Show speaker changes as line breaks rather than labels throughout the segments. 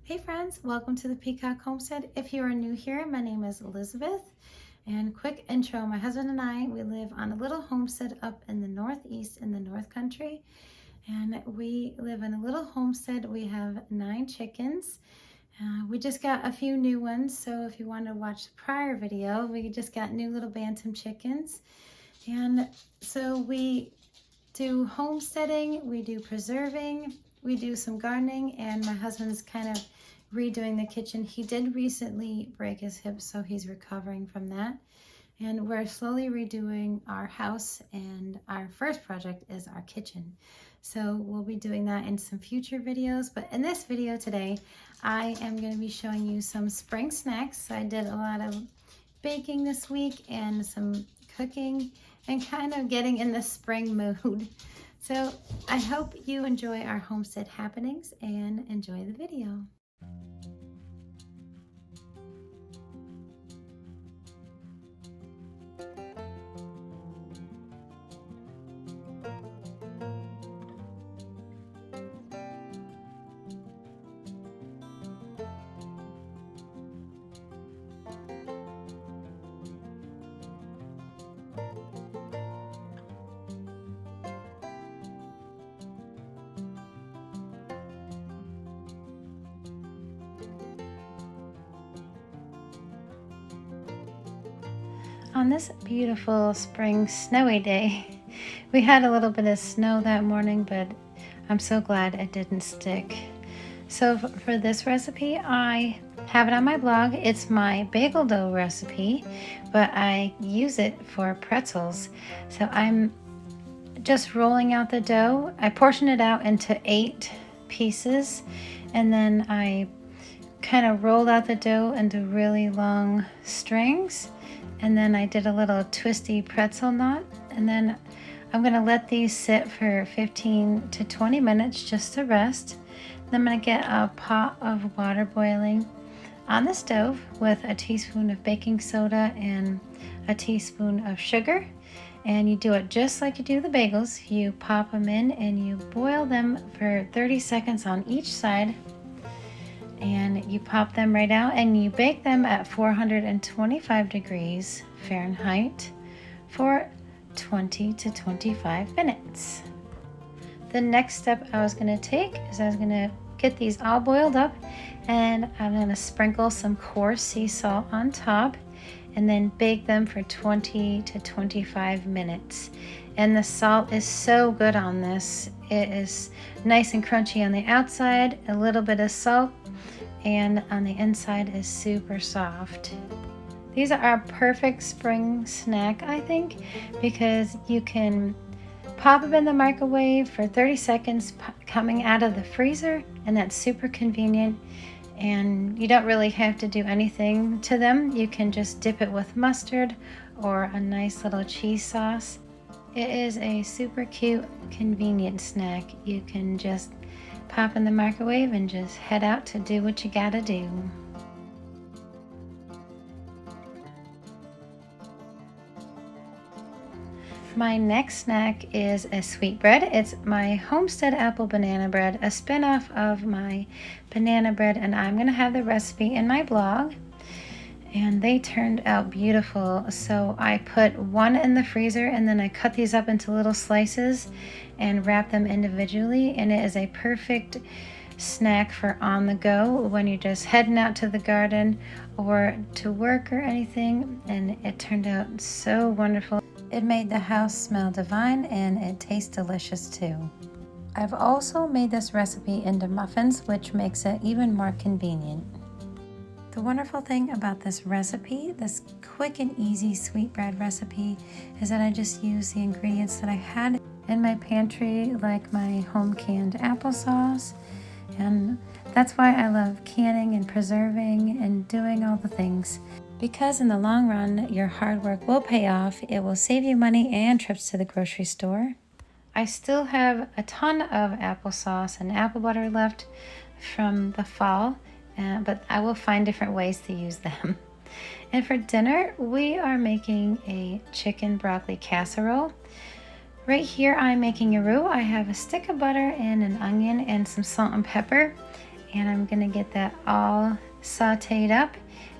Hey friends, welcome to the Peacock Homestead. If you are new here, my name is Elizabeth. And quick intro, my husband and I, we live on a little homestead up in the Northeast in the North Country. And we live in a little homestead. We have 9 chickens. We just got a few new ones. So if you want to watch the prior video, we just got new little bantam chickens. And so we do homesteading, we do preserving, we do some gardening, and my husband's kind of redoing the kitchen. He did recently break his hip, so he's recovering from that. And we're slowly redoing our house, and our first project is our kitchen. So we'll be doing that in some future videos. But in this video today, I am going to be showing you some spring snacks. I did a lot of baking this week and some cooking and kind of getting in the spring mood. So I hope you enjoy our homestead happenings and enjoy the video. On this beautiful spring snowy day, we had a little bit of snow that morning, but I'm so glad it didn't stick. So for this recipe, I have it on my blog. It's my bagel dough recipe, but I use it for pretzels. So I'm just rolling out the dough. I portion it out into 8 pieces, and then I kind of rolled out the dough into really long strings. And then I did a little twisty pretzel knot, and then I'm going to let these sit for 15 to 20 minutes just to rest. Then I'm going to get a pot of water boiling on the stove with a teaspoon of baking soda and a teaspoon of sugar. And you do it just like you do the bagels. You pop them in and you boil them for 30 seconds on each side. And you pop them right out and you bake them at 425 degrees Fahrenheit for 20 to 25 minutes. The next step I was going to take is I was going to get these all boiled up, and I'm going to sprinkle some coarse sea salt on top and then bake them for 20 to 25 minutes. And the salt is so good on this. It is nice and crunchy on the outside, a little bit of salt, and on the inside is super soft. These are a perfect spring snack, I think, because you can pop them in the microwave for 30 seconds coming out of the freezer, and that's super convenient. And you don't really have to do anything to them. You can just dip it with mustard or a nice little cheese sauce. It is a super cute, convenient snack. You can just pop in the microwave and just head out to do what you gotta do. My next snack is a sweetbread. It's my Homestead apple banana bread, a spin-off of my banana bread, and I'm gonna have the recipe in my blog. And they turned out beautiful. So I put one in the freezer, and then I cut these up into little slices and wrap them individually. And it is a perfect snack for on the go when you're just heading out to the garden or to work or anything. And it turned out so wonderful. It made the house smell divine, and it tastes delicious too. I've also made this recipe into muffins, which makes it even more convenient. The wonderful thing about this recipe, this quick and easy sweetbread recipe, is that I just use the ingredients that I had in my pantry, like my home canned applesauce. And that's why I love canning and preserving and doing all the things. Because in the long run, your hard work will pay off. It will save you money and trips to the grocery store. I still have a ton of applesauce and apple butter left from the fall. But I will find different ways to use them. And for dinner, we are making a chicken broccoli casserole. Right here, I'm making a roux. I have a stick of butter and an onion and some salt and pepper. and I'm gonna get that all sauteed up,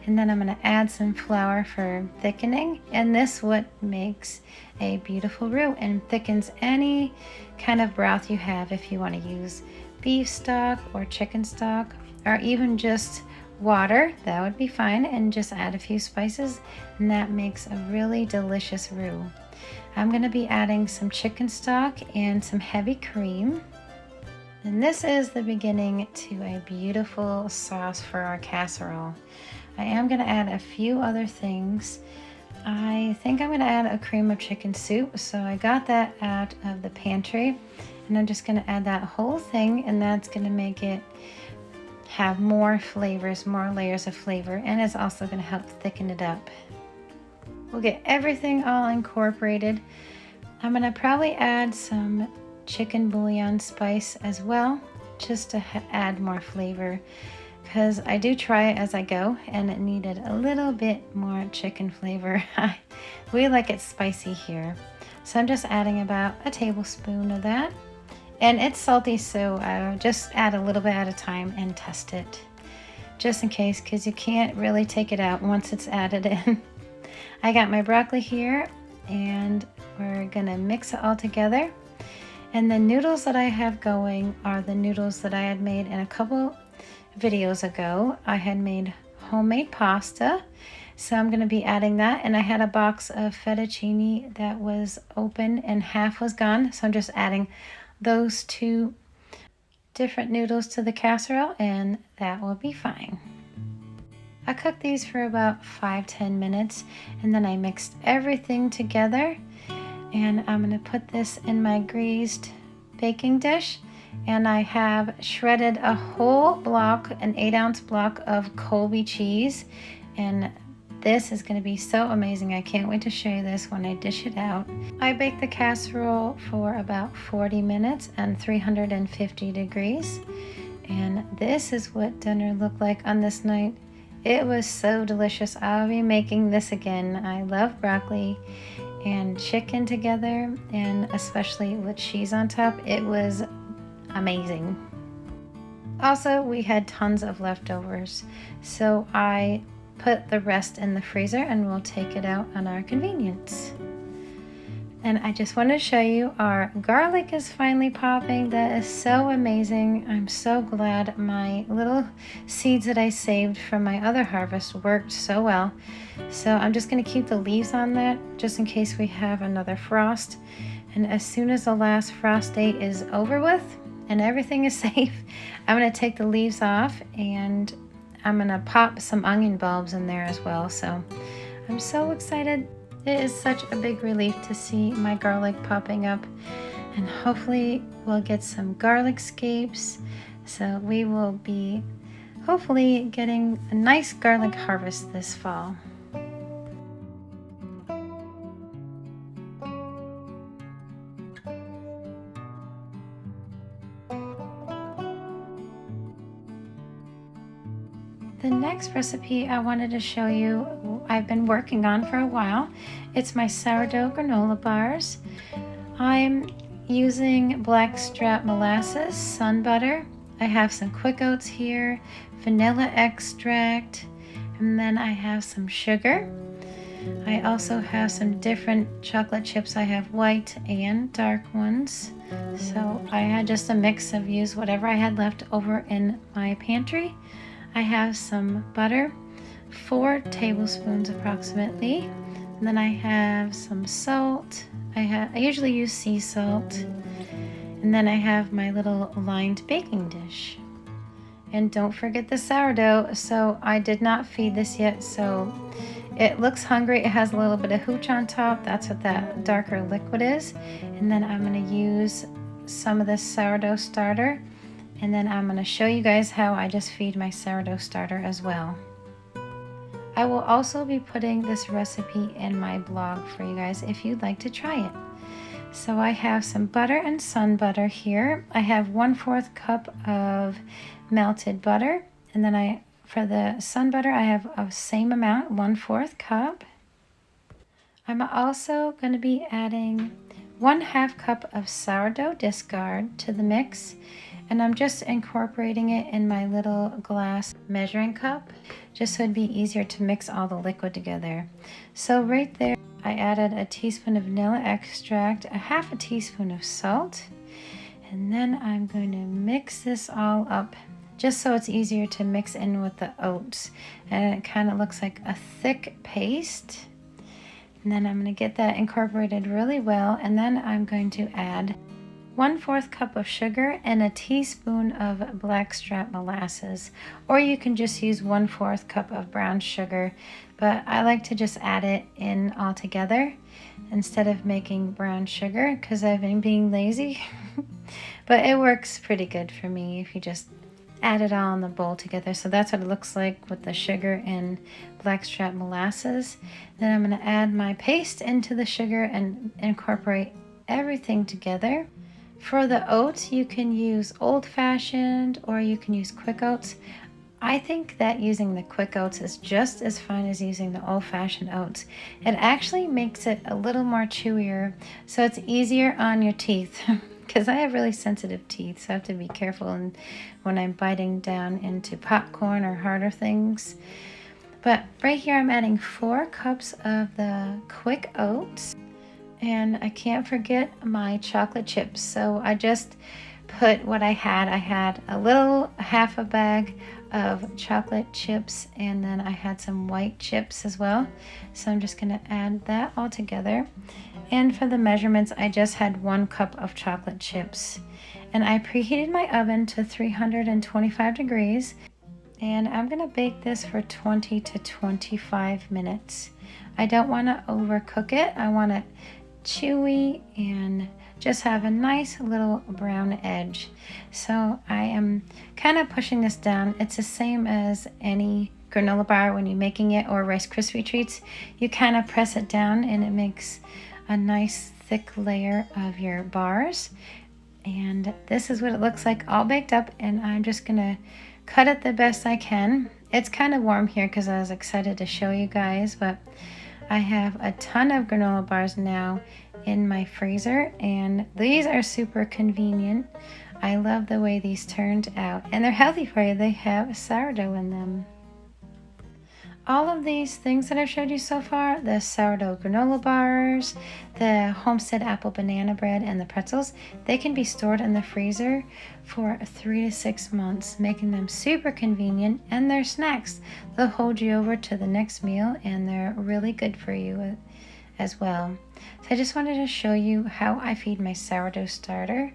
and then I'm gonna add some flour for thickening, and this what makes a beautiful roux and thickens any kind of broth you have. If you want to use beef stock or chicken stock or even just water, that would be fine, and just add a few spices, and that makes a really delicious roux. I'm going to be adding some chicken stock and some heavy cream, and this is the beginning to a beautiful sauce for our casserole. I am going to add a few other things. I think I'm going to add a cream of chicken soup, so I got that out of the pantry, and I'm just going to add that whole thing, and that's going to make it have more flavors, more layers of flavor, and it's also going to help thicken it up. We'll get everything all incorporated. I'm going to probably add some chicken bouillon spice as well, just to add more flavor, because I do try it as I go, and it needed a little bit more chicken flavor. We like it spicy here, so I'm just adding about a tablespoon of that. And it's salty, so just add a little bit at a time and test it, just in case, because you can't really take it out once it's added in. I got my broccoli here, and we're gonna mix it all together. And the noodles that I have going are the noodles that I had made in a couple videos ago. I had made homemade pasta, so I'm gonna be adding that. And I had a box of fettuccine that was open and half was gone, so I'm just adding those two different noodles to the casserole, and that will be fine. I cooked these for about 5-10 minutes, and then I mixed everything together, and I'm going to put this in my greased baking dish, and I have shredded a whole block, an 8-ounce block of Colby cheese, and this is going to be so amazing. I can't wait to show you this when I dish it out. I baked the casserole for about 40 minutes and 350 degrees. And this is what dinner looked like on this night. It was so delicious. I'll be making this again. I love broccoli and chicken together, and especially with cheese on top. It was amazing. Also, we had tons of leftovers, so I put the rest in the freezer and we'll take it out on our convenience. And I just want to show you our garlic is finally popping. That is so amazing. I'm so glad my little seeds that I saved from my other harvest worked so well. So I'm just going to keep the leaves on that just in case we have another frost. And as soon as the last frost date is over with and everything is safe, I'm going to take the leaves off, and I'm gonna pop some onion bulbs in there as well. So I'm so excited. It is such a big relief to see my garlic popping up, and hopefully we'll get some garlic scapes. So we will be hopefully getting a nice garlic harvest this fall. The next recipe I wanted to show you, I've been working on for a while. It's my sourdough granola bars. I'm using blackstrap molasses, sun butter. I have some quick oats here, vanilla extract, and then I have some sugar. I also have some different chocolate chips. I have white and dark ones. So I had just a mix of use whatever I had left over in my pantry. I have some butter, 4 tablespoons approximately. And then I have some salt. I usually use sea salt. And then I have my little lined baking dish. And don't forget the sourdough. So I did not feed this yet, so it looks hungry. It has a little bit of hooch on top. That's what that darker liquid is. And then I'm going to use some of this sourdough starter. And then I'm going to show you guys how I just feed my sourdough starter as well. I will also be putting this recipe in my blog for you guys if you'd like to try it. So I have some butter and sun butter here. I have 1/4 cup of melted butter. And then for the sun butter, I have a same amount, 1/4 cup. I'm also going to be adding 1/2 cup of sourdough discard to the mix. And I'm just incorporating it in my little glass measuring cup, just so it'd be easier to mix all the liquid together. So right there, I added a teaspoon of vanilla extract, a half a teaspoon of salt, and then I'm going to mix this all up just so it's easier to mix in with the oats. And it kind of looks like a thick paste. And then I'm going to get that incorporated really well, and then I'm going to add 1/4 cup of sugar and a teaspoon of blackstrap molasses, or you can just use 1/4 cup of brown sugar, but I like to just add it in all together instead of making brown sugar because I've been being lazy. But it works pretty good for me if you just add it all in the bowl together. So that's what it looks like with the sugar and blackstrap molasses. Then I'm going to add my paste into the sugar and incorporate everything together. For the oats, you can use old-fashioned or you can use quick oats. I think that using the quick oats is just as fine as using the old-fashioned oats. It actually makes it a little more chewier, so it's easier on your teeth. Because I have really sensitive teeth, so I have to be careful when I'm biting down into popcorn or harder things. But right here I'm adding 4 cups of the quick oats. And I can't forget my chocolate chips. So I just put what I had. I had half a bag of chocolate chips, and then I had some white chips as well. So I'm just going to add that all together. And for the measurements, I just had 1 cup of chocolate chips. And I preheated my oven to 325 degrees. And I'm going to bake this for 20 to 25 minutes. I don't want to overcook it. I want it chewy and just have a nice little brown edge. So I am kind of pushing this down. It's the same as any granola bar when you're making it, or Rice Krispie treats. You kind of press it down and it makes a nice thick layer of your bars. And this is what it looks like all baked up, and I'm just gonna cut it the best I can. It's kind of warm here because I was excited to show you guys, but I have a ton of granola bars now in my freezer, and these are super convenient. I love the way these turned out, and they're healthy for you. They have sourdough in them. All of these things that I've showed you so far, the sourdough granola bars, the Homestead apple banana bread, and the pretzels, they can be stored in the freezer for 3 to 6 months, making them super convenient, and they're snacks. They'll hold you over to the next meal, and they're really good for you as well. So I just wanted to show you how I feed my sourdough starter.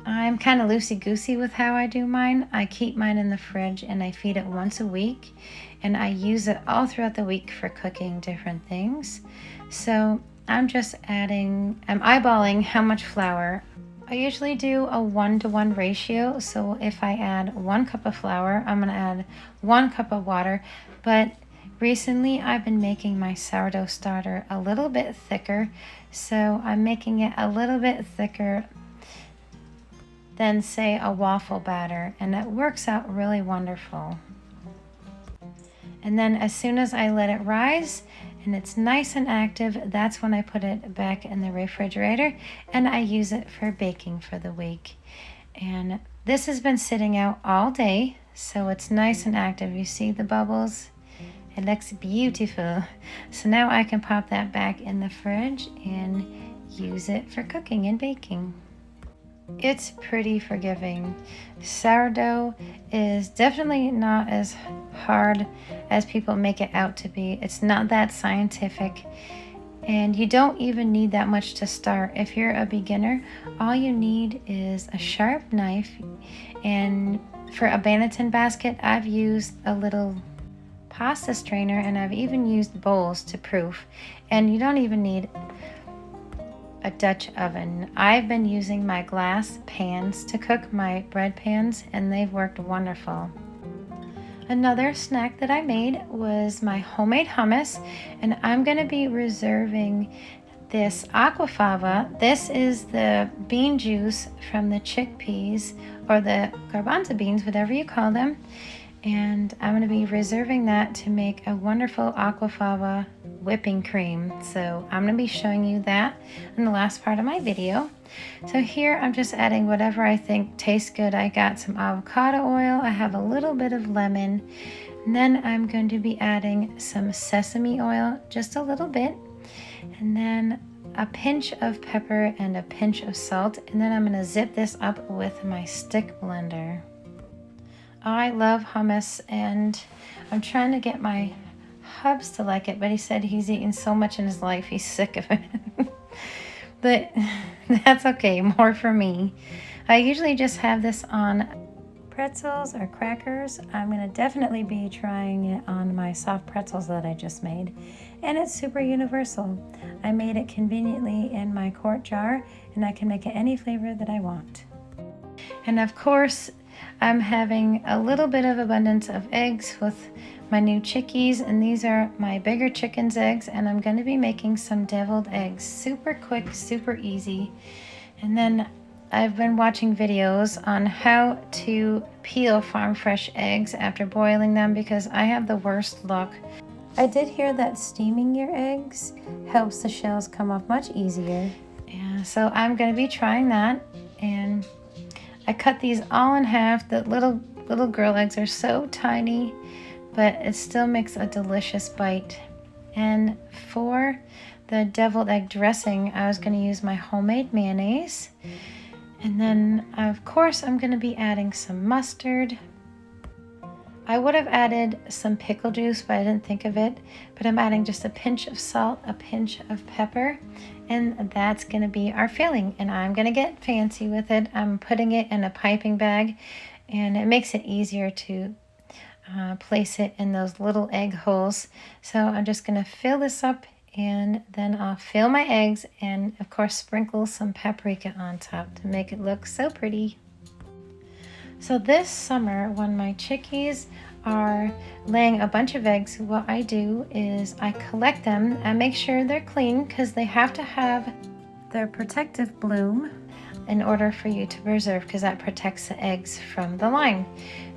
I'm kind of loosey-goosey with how I do mine. I keep mine in the fridge and I feed it once a week, and I use it all throughout the week for cooking different things. So I'm eyeballing how much flour. I usually do a 1-to-1 ratio. So if I add 1 cup of flour, I'm going to add 1 cup of water. But recently I've been making my sourdough starter a little bit thicker. So I'm making it a little bit thicker than, say, a waffle batter, and it works out really wonderful. And then as soon as I let it rise and it's nice and active, that's when I put it back in the refrigerator, and I use it for baking for the week. And this has been sitting out all day, so it's nice and active. You see the bubbles? It looks beautiful. So now I can pop that back in the fridge and use it for cooking and baking. It's pretty forgiving. Sourdough is definitely not as hard as people make it out to be. It's not that scientific, and you don't even need that much to start. If you're a beginner, all you need is a sharp knife, and for a Banneton basket, I've used a little pasta strainer, and I've even used bowls to proof, and you don't even need a Dutch oven. I've been using my glass pans to cook my bread pans, and they've worked wonderful. Another snack that I made was my homemade hummus, and I'm going to be reserving this aquafaba. This is the bean juice from the chickpeas, or the garbanzo beans, whatever you call them. And I'm going to be reserving that to make a wonderful aquafaba whipping cream. So I'm going to be showing you that in the last part of my video. So here I'm just adding whatever I think tastes good. I got some avocado oil, I have a little bit of lemon, and then I'm going to be adding some sesame oil, just a little bit, and then a pinch of pepper and a pinch of salt, and then I'm going to zip this up with my stick blender. I love hummus, and I'm trying to get my hubs to like it, but he said he's eaten so much in his life he's sick of it. But that's okay, more for me. I usually just have this on pretzels or crackers. I'm going to definitely be trying it on my soft pretzels that I just made. And it's super universal. I made it conveniently in my quart jar, and I can make it any flavor that I want. And of course, I'm having a little bit of abundance of eggs with my new chickies, and these are my bigger chicken's eggs, and I'm going to be making some deviled eggs. Super quick, super easy. And then I've been watching videos on how to peel farm fresh eggs after boiling them because I have the worst luck. I did hear that steaming your eggs helps the shells come off much easier. Yeah, so I'm going to be trying that. And I cut these all in half. The little girl eggs are so tiny, but it still makes a delicious bite. And for the deviled egg dressing, I was going to use my homemade mayonnaise. And then, of course, I'm going to be adding some mustard. I would have added some pickle juice, but I didn't think of it. But I'm adding just a pinch of salt, a pinch of pepper, and that's going to be our filling. And I'm going to get fancy with it. I'm putting it in a piping bag, and it makes it easier to place it in those little egg holes. So I'm just going to fill this up, and then I'll fill my eggs and of course sprinkle some paprika on top to make it look so pretty. So this summer, when my chickies are laying a bunch of eggs, what I do is I collect them and make sure they're clean because they have to have their protective bloom in order for you to preserve, because that protects the eggs from the lime.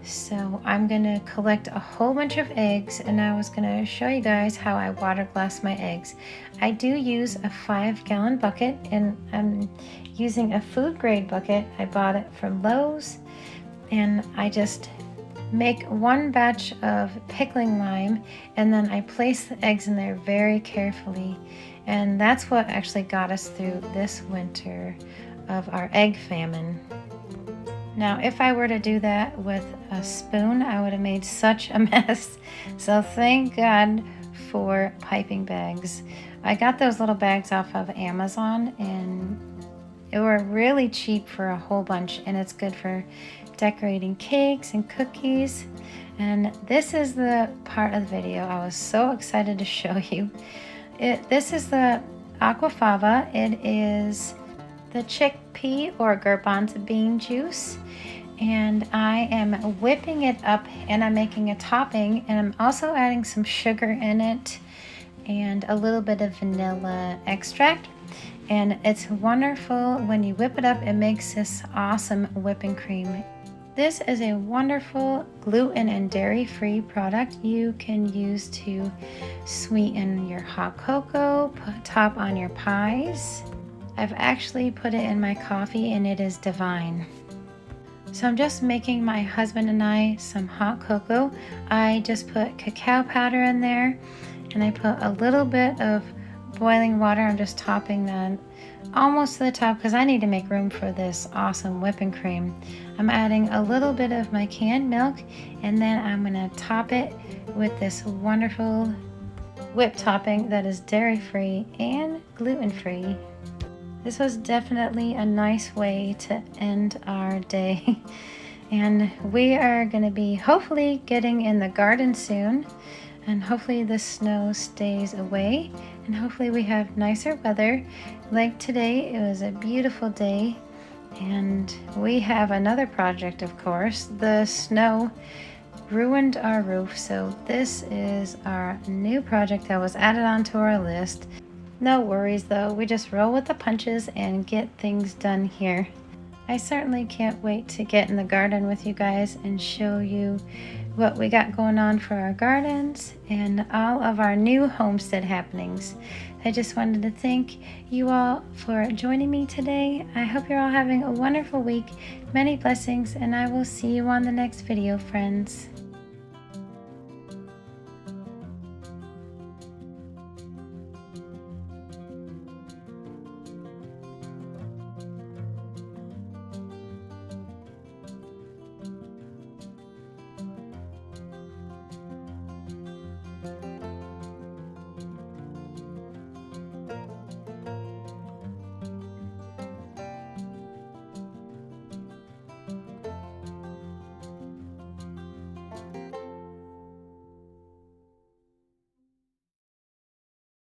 So I'm going to collect a whole bunch of eggs, and I was going to show you guys how I water glass my eggs. I do use a 5-gallon bucket, and I'm using a food grade bucket. I bought it from Lowe's, and I just make one batch of pickling lime, and then I place the eggs in there very carefully. And that's what actually got us through this winter of our egg famine. Now, if I were to do that with a spoon, I would have made such a mess. So thank God for piping bags. I got those little bags off of Amazon, and they were really cheap for a whole bunch, and it's good for decorating cakes and cookies. And this is the part of the video I was so excited to show you. This is the aquafaba. It is the chickpea or garbanzo bean juice, and I am whipping it up, and I'm making a topping, and I'm also adding some sugar in it and a little bit of vanilla extract. And it's wonderful. When you whip it up, it makes this awesome whipping cream. This is a wonderful gluten and dairy-free product you can use to sweeten your hot cocoa, top on your pies. I've actually put it in my coffee, and it is divine. So I'm just making my husband and I some hot cocoa. I just put cacao powder in there, and I put a little bit of boiling water. I'm just topping that almost to the top because I need to make room for this awesome whipping cream. I'm adding a little bit of my canned milk, and then I'm going to top it with this wonderful whip topping that is dairy-free and gluten-free. This was definitely a nice way to end our day. And we are going to be hopefully getting in the garden soon. And hopefully the snow stays away. And hopefully we have nicer weather. Like today, it was a beautiful day. And we have another project, of course. The snow ruined our roof. So this is our new project that was added onto our list. No worries though, we just roll with the punches and get things done here. I certainly can't wait to get in the garden with you guys and show you what we got going on for our gardens and all of our new homestead happenings. I just wanted to thank you all for joining me today. I hope you're all having a wonderful week. Many blessings, and I will see you on the next video, friends.